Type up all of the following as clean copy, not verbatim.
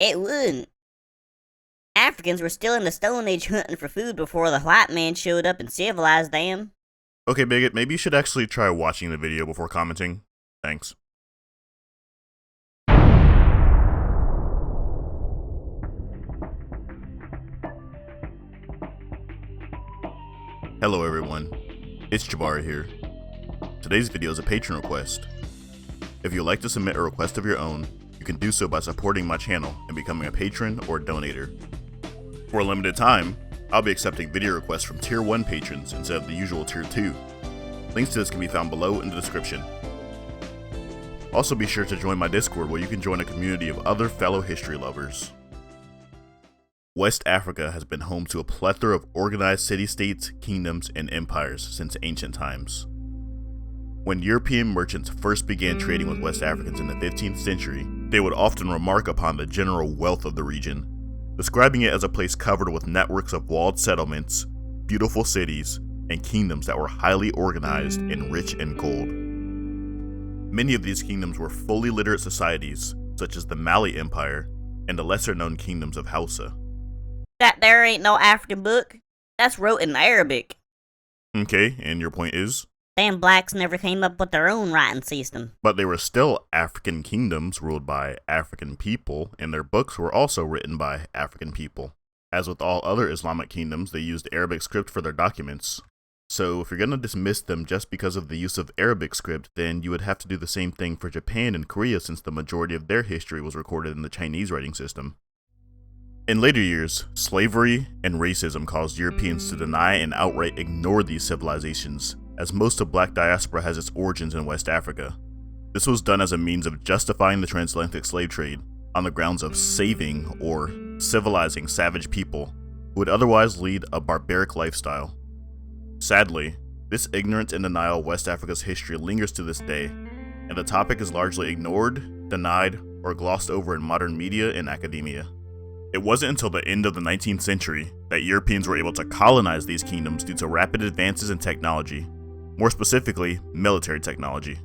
It wouldn't. Africans were still in the Stone Age hunting for food before the white man showed up and civilized them. Okay, Bigot, maybe you should actually try watching the video before commenting. Thanks. Hello everyone, it's Jabari here. Today's video is a patron request. If you'd like to submit a request of your own, you can do so by supporting my channel and becoming a patron or donator. For a limited time, I'll be accepting video requests from Tier 1 patrons instead of the usual Tier 2. Links to this can be found below in the description. Also be sure to join my Discord where you can join a community of other fellow history lovers. West Africa has been home to a plethora of organized city-states, kingdoms, and empires since ancient times. When European merchants first began trading with West Africans in the 15th century, they would often remark upon the general wealth of the region, describing it as a place covered with networks of walled settlements, beautiful cities, and kingdoms that were highly organized and rich in gold. Many of these kingdoms were fully literate societies, such as the Mali Empire and the lesser-known kingdoms of Hausa. That there ain't no African book. That's wrote in Arabic. Okay, and your point is? Them blacks never came up with their own writing system. But they were still African kingdoms ruled by African people, and their books were also written by African people. As with all other Islamic kingdoms, they used Arabic script for their documents. So if you're going to dismiss them just because of the use of Arabic script, then you would have to do the same thing for Japan and Korea, since the majority of their history was recorded in the Chinese writing system. In later years, slavery and racism caused Europeans to deny and outright ignore these civilizations, as most of Black diaspora has its origins in West Africa. This was done as a means of justifying the transatlantic slave trade on the grounds of saving or civilizing savage people who would otherwise lead a barbaric lifestyle. Sadly, this ignorance and denial of West Africa's history lingers to this day, and the topic is largely ignored, denied, or glossed over in modern media and academia. It wasn't until the end of the 19th century that Europeans were able to colonize these kingdoms due to rapid advances in technology, more specifically, military technology.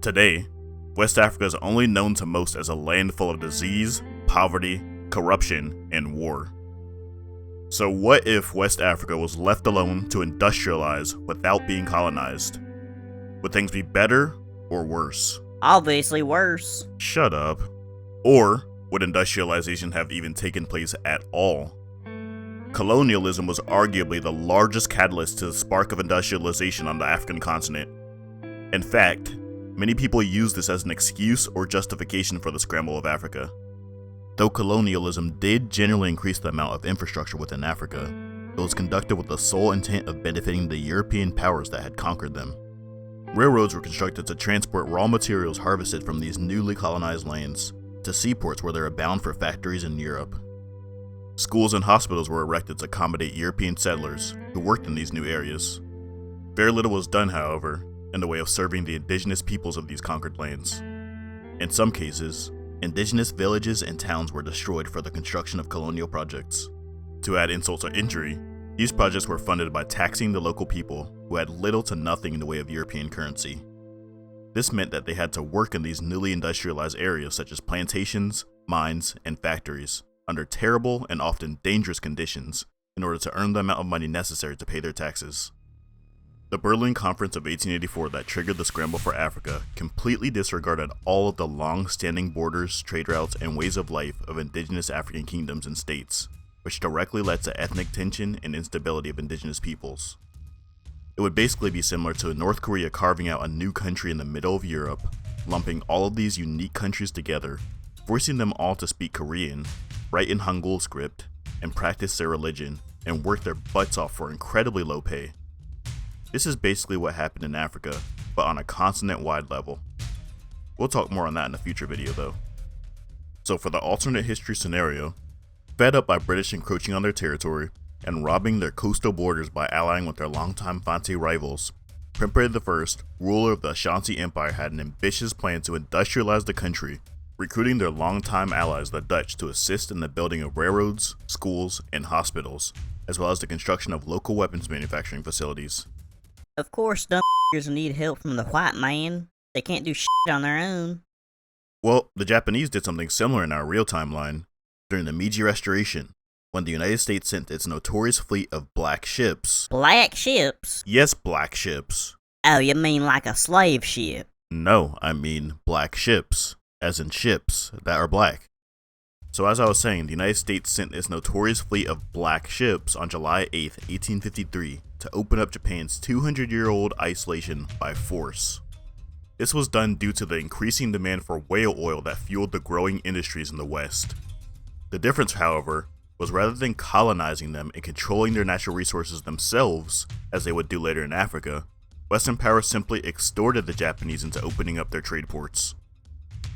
Today, West Africa is only known to most as a land full of disease, poverty, corruption, and war. So what if West Africa was left alone to industrialize without being colonized? Would things be better or worse? Obviously worse. Shut up. Or would industrialization have even taken place at all? Colonialism was arguably the largest catalyst to the spark of industrialization on the African continent. In fact, many people use this as an excuse or justification for the scramble of Africa. Though colonialism did generally increase the amount of infrastructure within Africa, it was conducted with the sole intent of benefiting the European powers that had conquered them. Railroads were constructed to transport raw materials harvested from these newly colonized lands to seaports where they were bound for factories in Europe. Schools and hospitals were erected to accommodate European settlers who worked in these new areas. Very little was done, however, in the way of serving the indigenous peoples of these conquered lands. In some cases, indigenous villages and towns were destroyed for the construction of colonial projects. To add insult to injury, these projects were funded by taxing the local people who had little to nothing in the way of European currency. This meant that they had to work in these newly industrialized areas such as plantations, mines, and factories under terrible and often dangerous conditions in order to earn the amount of money necessary to pay their taxes. The Berlin Conference of 1884 that triggered the scramble for Africa completely disregarded all of the long-standing borders, trade routes, and ways of life of indigenous African kingdoms and states, which directly led to ethnic tension and instability of indigenous peoples. It would basically be similar to North Korea carving out a new country in the middle of Europe, lumping all of these unique countries together, forcing them all to speak Korean, write in Hangul script, and practice their religion, and work their butts off for incredibly low pay. This is basically what happened in Africa, but on a continent-wide level. We'll talk more on that in a future video though. So for the alternate history scenario, fed up by British encroaching on their territory and robbing their coastal borders by allying with their longtime Fante rivals, Prince I, ruler of the Ashanti Empire, had an ambitious plan to industrialize the country, recruiting their longtime allies the Dutch to assist in the building of railroads, schools, and hospitals, as well as the construction of local weapons manufacturing facilities. Of course, dumb need help from the white man. They can't do shit on their own. Well, the Japanese did something similar in our real timeline during the Meiji Restoration, when the United States sent its notorious fleet of black ships. Black ships? Yes, black ships. Oh, you mean like a slave ship? No, I mean black ships, as in ships that are black. So as I was saying, the United States sent its notorious fleet of black ships on July 8th, 1853, to open up Japan's 200-year-old isolation by force. This was done due to the increasing demand for whale oil that fueled the growing industries in the West. The difference, however, was rather than colonizing them and controlling their natural resources themselves, as they would do later in Africa, Western powers simply extorted the Japanese into opening up their trade ports.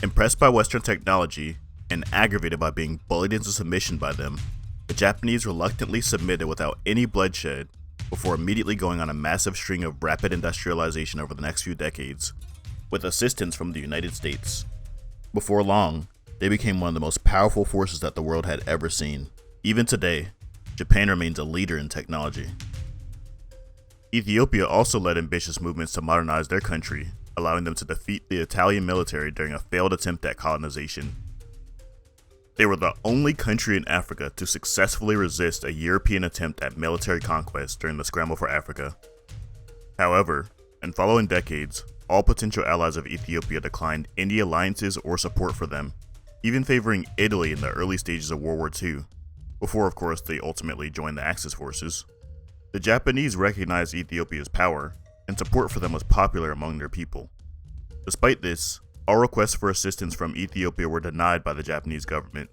Impressed by Western technology, and aggravated by being bullied into submission by them, the Japanese reluctantly submitted without any bloodshed, before immediately going on a massive string of rapid industrialization over the next few decades, with assistance from the United States. Before long, they became one of the most powerful forces that the world had ever seen. Even today, Japan remains a leader in technology. Ethiopia also led ambitious movements to modernize their country, allowing them to defeat the Italian military during a failed attempt at colonization. They were the only country in Africa to successfully resist a European attempt at military conquest during the scramble for Africa. However, in following decades, all potential allies of Ethiopia declined any alliances or support for them, even favoring Italy in the early stages of World War II, before of course they ultimately joined the Axis forces. The Japanese recognized Ethiopia's power, and support for them was popular among their people. Despite this, all requests for assistance from Ethiopia were denied by the Japanese government,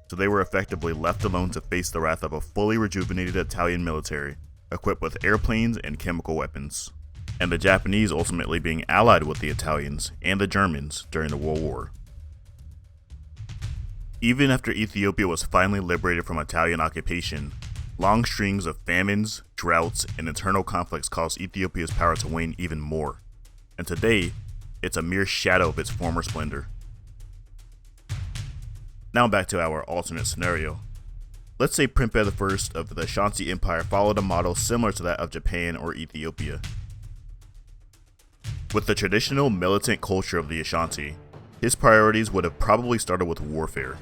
so they were effectively left alone to face the wrath of a fully rejuvenated Italian military, equipped with airplanes and chemical weapons, and the Japanese ultimately being allied with the Italians and the Germans during the World War. Even after Ethiopia was finally liberated from Italian occupation, long strings of famines, droughts, and internal conflicts caused Ethiopia's power to wane even more, and today, it's a mere shadow of its former splendor. Now back to our alternate scenario. Let's say Prince I of the Ashanti Empire followed a model similar to that of Japan or Ethiopia. With the traditional militant culture of the Ashanti, his priorities would have probably started with warfare.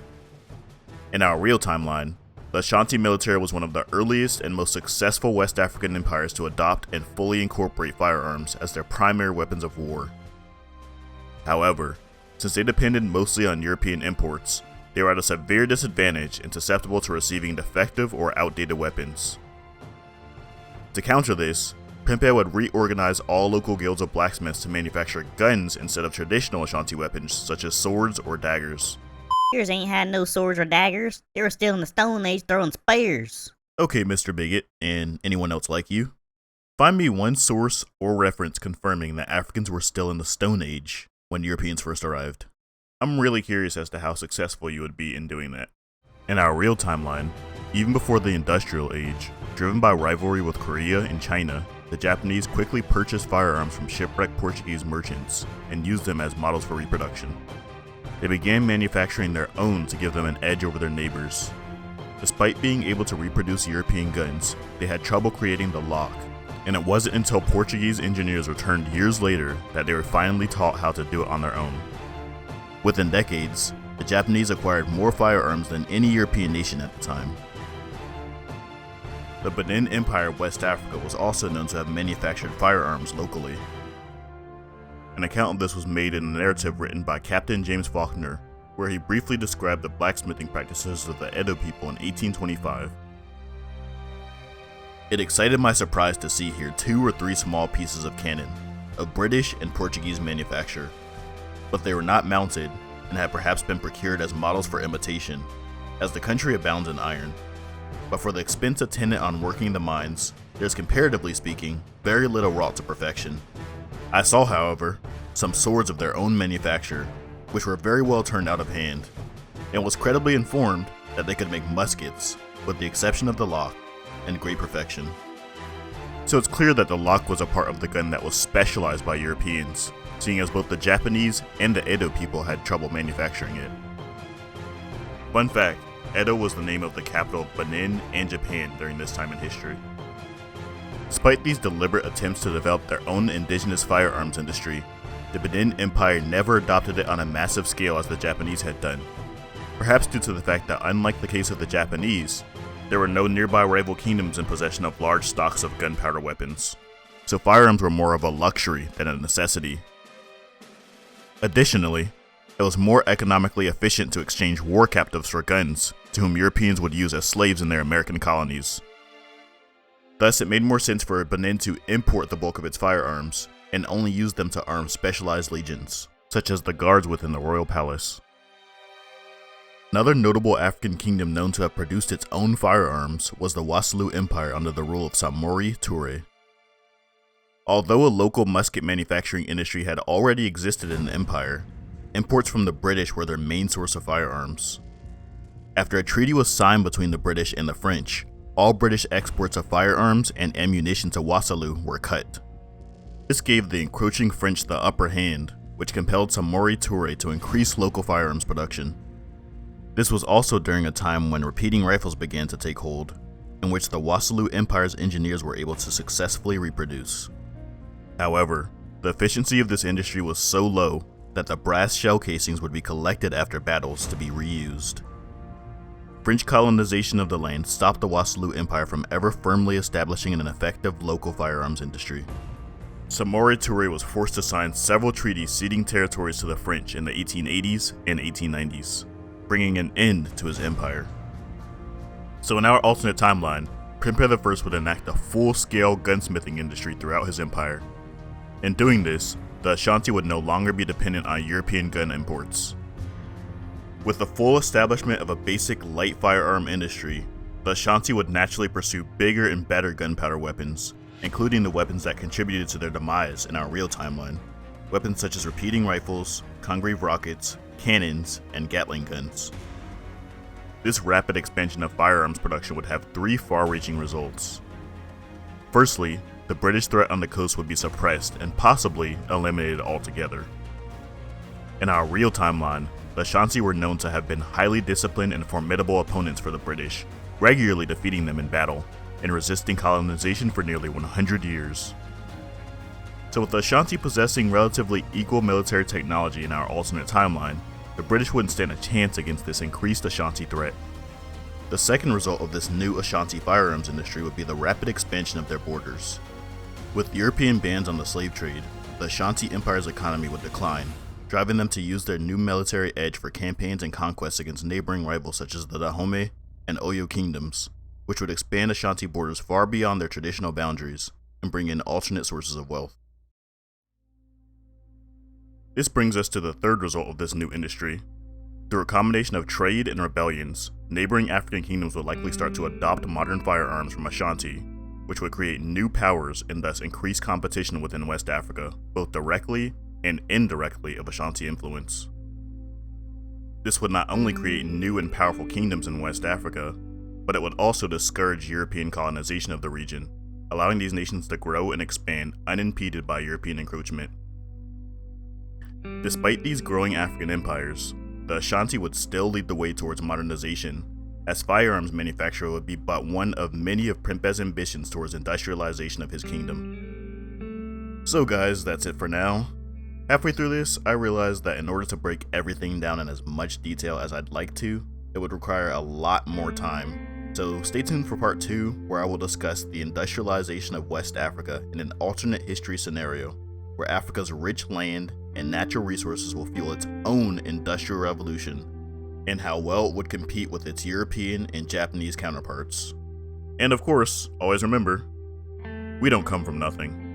In our real timeline, the Ashanti military was one of the earliest and most successful West African empires to adopt and fully incorporate firearms as their primary weapons of war. However, since they depended mostly on European imports, they were at a severe disadvantage and susceptible to receiving defective or outdated weapons. To counter this, Prince would reorganize all local guilds of blacksmiths to manufacture guns instead of traditional Ashanti weapons such as swords or daggers. Yours ain't had no swords or daggers. They were still in the Stone Age throwing spears. Okay, Mr. Bigot, and anyone else like you, find me one source or reference confirming that Africans were still in the Stone Age when Europeans first arrived. I'm really curious as to how successful you would be in doing that. In our real timeline, even before the Industrial Age, driven by rivalry with Korea and China, the Japanese quickly purchased firearms from shipwrecked Portuguese merchants and used them as models for reproduction. They began manufacturing their own to give them an edge over their neighbors. Despite being able to reproduce European guns, they had trouble creating the lock, and it wasn't until Portuguese engineers returned years later that they were finally taught how to do it on their own. Within decades, the Japanese acquired more firearms than any European nation at the time. The Benin Empire of West Africa was also known to have manufactured firearms locally. An account of this was made in a narrative written by Captain James Faulkner, where he briefly described the blacksmithing practices of the Edo people in 1825. It excited my surprise to see here 2 or 3 small pieces of cannon, of British and Portuguese manufacture, but they were not mounted and had perhaps been procured as models for imitation, as the country abounds in iron. But for the expense attendant on working the mines, there's comparatively speaking, very little wrought to perfection. I saw, however, some swords of their own manufacture, which were very well turned out of hand, and was credibly informed that they could make muskets, with the exception of the lock, in great perfection. So it's clear that the lock was a part of the gun that was specialized by Europeans, seeing as both the Japanese and the Edo people had trouble manufacturing it. Fun fact, Edo was the name of the capital of Benin and Japan during this time in history. Despite these deliberate attempts to develop their own indigenous firearms industry, the Benin Empire never adopted it on a massive scale as the Japanese had done. Perhaps due to the fact that, unlike the case of the Japanese, there were no nearby rival kingdoms in possession of large stocks of gunpowder weapons, so firearms were more of a luxury than a necessity. Additionally, it was more economically efficient to exchange war captives for guns, to whom Europeans would use as slaves in their American colonies. Thus, it made more sense for Benin to import the bulk of its firearms, and only use them to arm specialized legions, such as the guards within the royal palace. Another notable African kingdom known to have produced its own firearms was the Wassoulou Empire under the rule of Samori Touré. Although a local musket manufacturing industry had already existed in the empire, imports from the British were their main source of firearms. After a treaty was signed between the British and the French, all British exports of firearms and ammunition to Wassoulou were cut. This gave the encroaching French the upper hand, which compelled Samori Touré to increase local firearms production. This was also during a time when repeating rifles began to take hold, in which the Wassoulou Empire's engineers were able to successfully reproduce. However, the efficiency of this industry was so low that the brass shell casings would be collected after battles to be reused. French colonization of the land stopped the Wassoulou Empire from ever firmly establishing an effective local firearms industry. Samori Touré was forced to sign several treaties ceding territories to the French in the 1880s and 1890s, bringing an end to his empire. So in our alternate timeline, Prempeh I would enact a full-scale gunsmithing industry throughout his empire. In doing this, the Ashanti would no longer be dependent on European gun imports. With the full establishment of a basic light firearm industry, the Ashanti would naturally pursue bigger and better gunpowder weapons, including the weapons that contributed to their demise in our real timeline. Weapons such as repeating rifles, Congreve rockets, cannons, and Gatling guns. This rapid expansion of firearms production would have three far-reaching results. Firstly, the British threat on the coast would be suppressed and possibly eliminated altogether. In our real timeline, the Ashanti were known to have been highly disciplined and formidable opponents for the British, regularly defeating them in battle, and resisting colonization for nearly 100 years. So with the Ashanti possessing relatively equal military technology in our alternate timeline, the British wouldn't stand a chance against this increased Ashanti threat. The second result of this new Ashanti firearms industry would be the rapid expansion of their borders. With European bans on the slave trade, the Ashanti Empire's economy would decline, driving them to use their new military edge for campaigns and conquests against neighboring rivals such as the Dahomey and Oyo kingdoms, which would expand Ashanti borders far beyond their traditional boundaries and bring in alternate sources of wealth. This brings us to the third result of this new industry. Through a combination of trade and rebellions, neighboring African kingdoms would likely start to adopt modern firearms from Ashanti, which would create new powers and thus increase competition within West Africa, both directly and indirectly of Ashanti influence. This would not only create new and powerful kingdoms in West Africa, but it would also discourage European colonization of the region, allowing these nations to grow and expand unimpeded by European encroachment. Despite these growing African empires, the Ashanti would still lead the way towards modernization, as firearms manufacture would be but one of many of Prempeh's ambitions towards industrialization of his kingdom. So guys, that's it for now. Halfway through this, I realized that in order to break everything down in as much detail as I'd like to, it would require a lot more time. So stay tuned for part 2, where I will discuss the industrialization of West Africa in an alternate history scenario, where Africa's rich land and natural resources will fuel its own industrial revolution, and how well it would compete with its European and Japanese counterparts. And of course, always remember, we don't come from nothing.